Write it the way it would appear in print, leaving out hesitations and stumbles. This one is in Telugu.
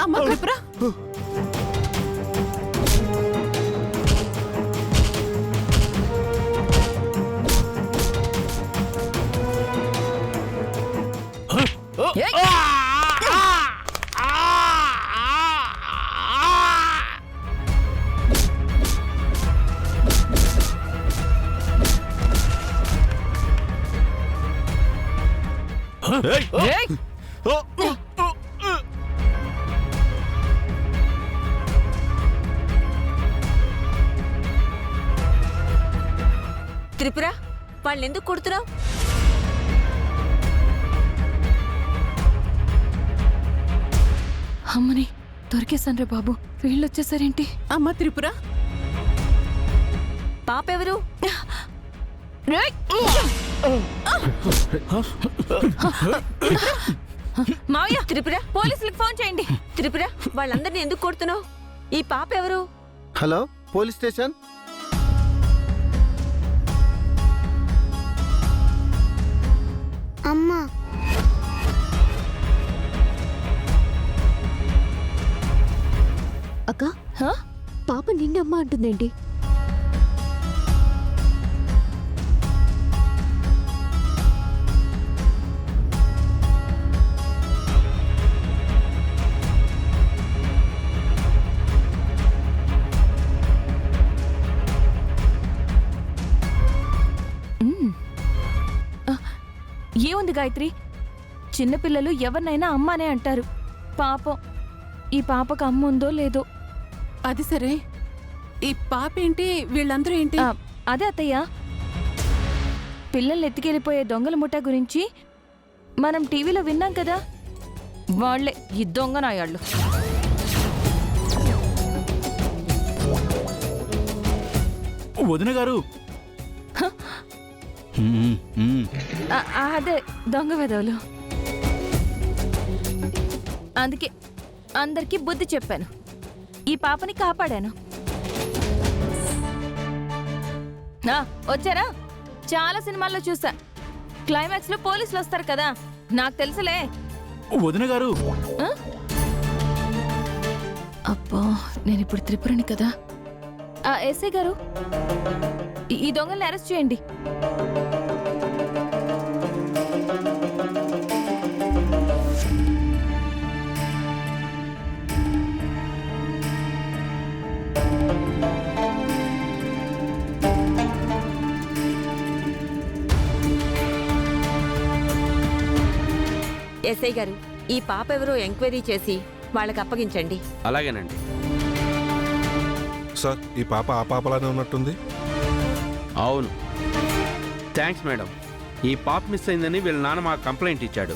అమ్మా త్రిపుర, త్రిపుర, వాళ్ళెందుకు కొడుతున్నావు? అమ్మని దొరికేసాన్రే బాబు, వీళ్ళొచ్చేసారేంటి? అమ్మా త్రిపుర, పాప ఎవరు? మావయ్య, త్రిపుర పోలీసులకు ఫోన్ చేయండి. త్రిపుర, వాళ్ళందరినీ ఎందుకు కొడుతున్నావు? ఈ పాప ఎవరు? Hello, police station. అమ్మా, అక్క పాప నిన్నమ్మ అంటుందేంటి? ఏముంది గాయత్రి, చిన్నపిల్లలు ఎవరినైనా అమ్మానే అంటారు. పాపం ఈ పాపకు అమ్మ ఉందో లేదో. అది సరే, ఈ పాప ఏంటి, వీళ్ళందరూ ఏంటి? అదే అత్తయ్య, పిల్లల్ని ఎత్తుకెళ్ళిపోయే దొంగల ముఠ గురించి మనం టీవీలో విన్నాం కదా, వాళ్లే ఈ దొంగ నాయాళ్ళు. వదిన గారు, అదే దొంగ వెధవలు. అందుకే అందరికీ బుద్ధి చెప్పాను, ఈ పాపని కాపాడాను. వచ్చారా? చాలా సినిమాల్లో చూసా, క్లైమాక్స్ లో పోలీసులు వస్తారు కదా, నాకు తెలుసులే. వదిన గారు, అబ్బా, నేను ఇప్పుడు త్రిపురని కదా. ఎస్ఐ గారు, ఈ దొంగల్ని అరెస్ట్ చేయండి. ఎస్ఐ గారు, ఈ పాప ఎవరో ఎంక్వైరీ చేసి వాళ్ళకి అప్పగించండి. అలాగేనండి సార్. ఈ పాప ఆ పాపలానే ఉన్నట్టుంది. అవును, థ్యాంక్స్ మేడం. ఈ పాప మిస్ అయిందని వీళ్ళ నాన్న మాకు కంప్లైంట్ ఇచ్చాడు.